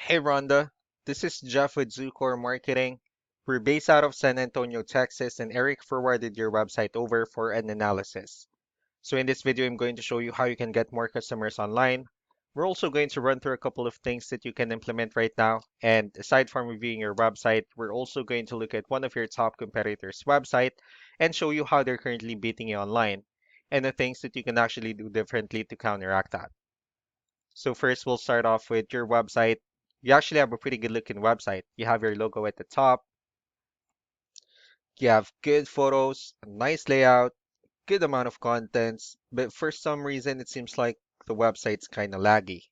Hey Rhonda, this is Jeff with Zucor Marketing. We're based out of San Antonio, Texas, and Eric forwarded your website over for an analysis. So in this video, I'm going to show you how you can get more customers online. We're also going to run through a couple of things that you can implement right now. And aside from reviewing your website, we're also going to look at one of your top competitors' website and show you how they're currently beating you online and the things that you can actually do differently to counteract that. So first, we'll start off with your website. You actually have a pretty good looking website. You have your logo at the top. You have good photos, a nice layout, good amount of contents, but for some reason, it seems like the website's kind of laggy.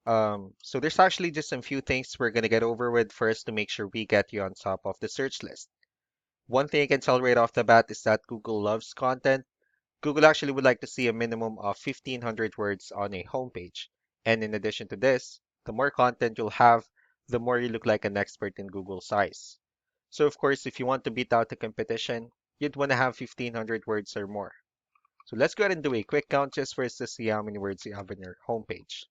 So there's actually just some few things we're gonna get over with first to make sure we get you on top of the search list. One thing I can tell right off the bat is that Google loves content. Google actually would like to see a minimum of 1,500 words on a homepage. And in addition to this, the more content you'll have, the more you look like an expert in Google's eyes. So of course, if you want to beat out the competition, you'd want to have 1,500 words or more. So let's go ahead and do a quick count just for us to see how many words you have on your homepage.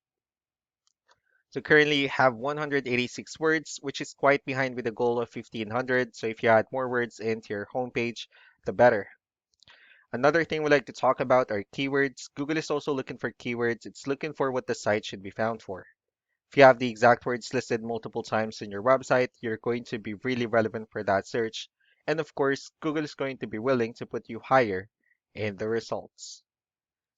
So currently you have 186 words, which is quite behind with the goal of 1,500. So if you add more words into your homepage, the better. Another thing we like to talk about are keywords. Google is also looking for keywords. It's looking for what the site should be found for. If you have the exact words listed multiple times in your website, you're going to be really relevant for that search. And of course, Google is going to be willing to put you higher in the results.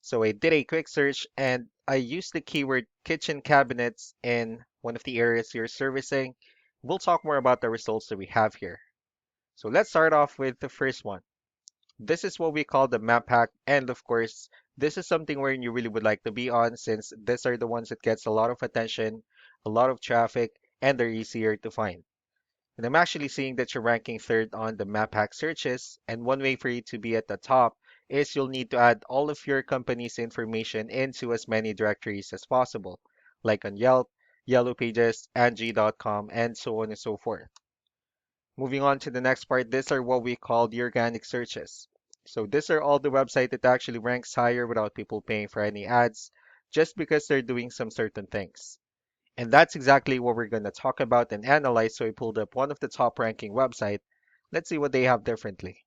So I did a quick search and I used the keyword kitchen cabinets in one of the areas you're servicing. We'll talk more about the results that we have here. So let's start off with the first one. This is what we call the map hack. And of course, this is something where you really would like to be on since these are the ones that gets a lot of attention, a lot of traffic, and they're easier to find. And I'm actually seeing that you're ranking third on the map hack searches. And one way for you to be at the top is you'll need to add all of your company's information into as many directories as possible, like on Yelp, Yellow Pages, Angie.com, and so on and so forth. Moving on to the next part, these are what we call the organic searches. So these are all the website that actually ranks higher without people paying for any ads, just because they're doing some certain things. And that's exactly what we're going to talk about and analyze. So I pulled up one of the top ranking website. Let's see what they have differently.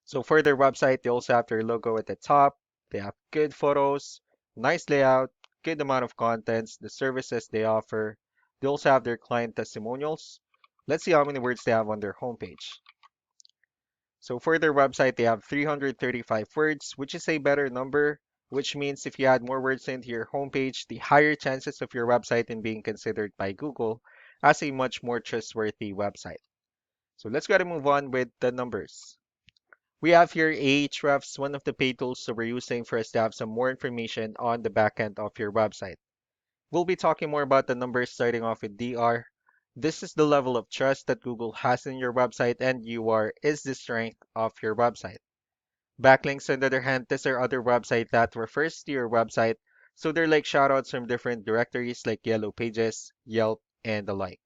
So for their website, they also have their logo at the top. They have good photos, nice layout, good amount of contents, the services they offer. They also have their client testimonials. Let's see how many words they have on their homepage. So for their website, they have 335 words, which is a better number, which means if you add more words into your homepage, the higher chances of your website in being considered by Google as a much more trustworthy website. So let's go ahead and move on with the numbers. We have here Ahrefs, one of the paid tools that we're using for us to have some more information on the backend of your website. We'll be talking more about the numbers starting off with DR. This is the level of trust that Google has in your website, and UR is the strength of your website. Backlinks, on the other hand, these are other website that refers to your website, so they're like shoutouts from different directories like Yellow Pages, Yelp, and the like.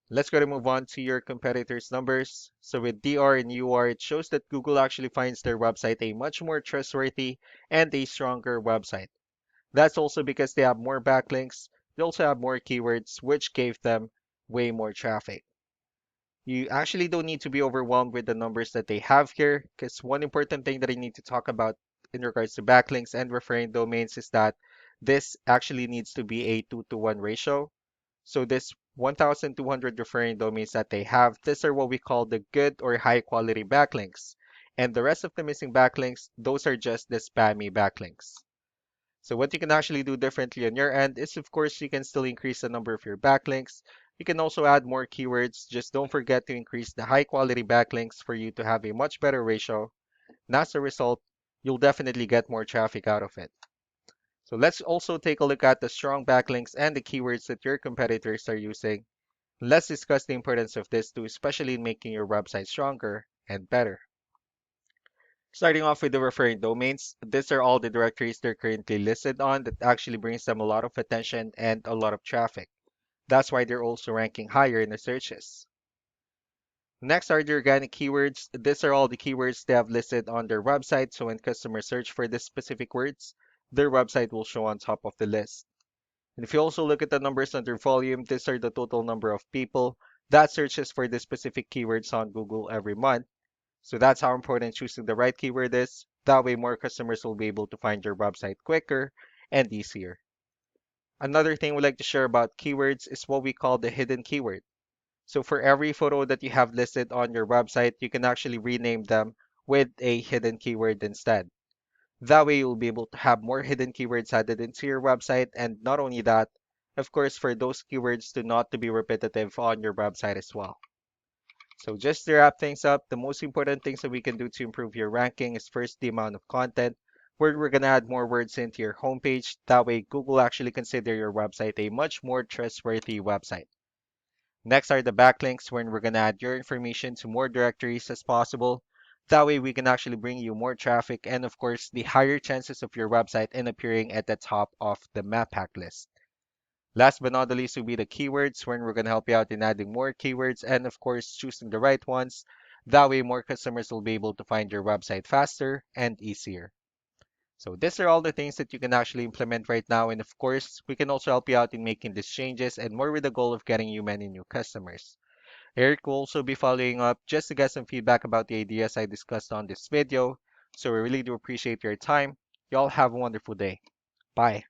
Let's go to move on to your competitors' numbers. So with DR and UR, it shows that Google actually finds their website a much more trustworthy and a stronger website. That's also because they have more backlinks. They also have more keywords, which gave them way more traffic. You actually don't need to be overwhelmed with the numbers that they have here, because one important thing that I need to talk about in regards to backlinks and referring domains is that this actually needs to be a 2-to-1 ratio. So this 1,200 referring domains that they have, these are what we call the good or high quality backlinks. And the rest of the missing backlinks, those are just the spammy backlinks. So what you can actually do differently on your end is, of course, you can still increase the number of your backlinks. You can also add more keywords. Just don't forget to increase the high quality backlinks for you to have a much better ratio. And as a result, you'll definitely get more traffic out of it. So let's also take a look at the strong backlinks and the keywords that your competitors are using. Let's discuss the importance of this too, especially in making your website stronger and better. Starting off with the referring domains, these are all the directories they're currently listed on that actually brings them a lot of attention and a lot of traffic. That's why they're also ranking higher in the searches. Next are the organic keywords. These are all the keywords they have listed on their website, so when customers search for these specific words, their website will show on top of the list. And if you also look at the numbers under volume, these are the total number of people that searches for the specific keywords on Google every month. So that's how important choosing the right keyword is. That way, more customers will be able to find your website quicker and easier. Another thing we like to share about keywords is what we call the hidden keyword. So for every photo that you have listed on your website, you can actually rename them with a hidden keyword instead. That way, you'll be able to have more hidden keywords added into your website. And not only that, of course, for those keywords to not to be repetitive on your website as well. So just to wrap things up, the most important things that we can do to improve your ranking is first the amount of content, where we're gonna add more words into your homepage. That way, Google actually consider your website a much more trustworthy website. Next are the backlinks, when we're gonna add your information to more directories as possible. That way, we can actually bring you more traffic and, of course, the higher chances of your website in appearing at the top of the map hack list. Last but not the least will be the keywords, when we're going to help you out in adding more keywords and, of course, choosing the right ones. That way, more customers will be able to find your website faster and easier. So these are all the things that you can actually implement right now. And of course, we can also help you out in making these changes and more with the goal of getting you many new customers. Eric will also be following up just to get some feedback about the ideas I discussed on this video. So we really do appreciate your time. Y'all have a wonderful day. Bye.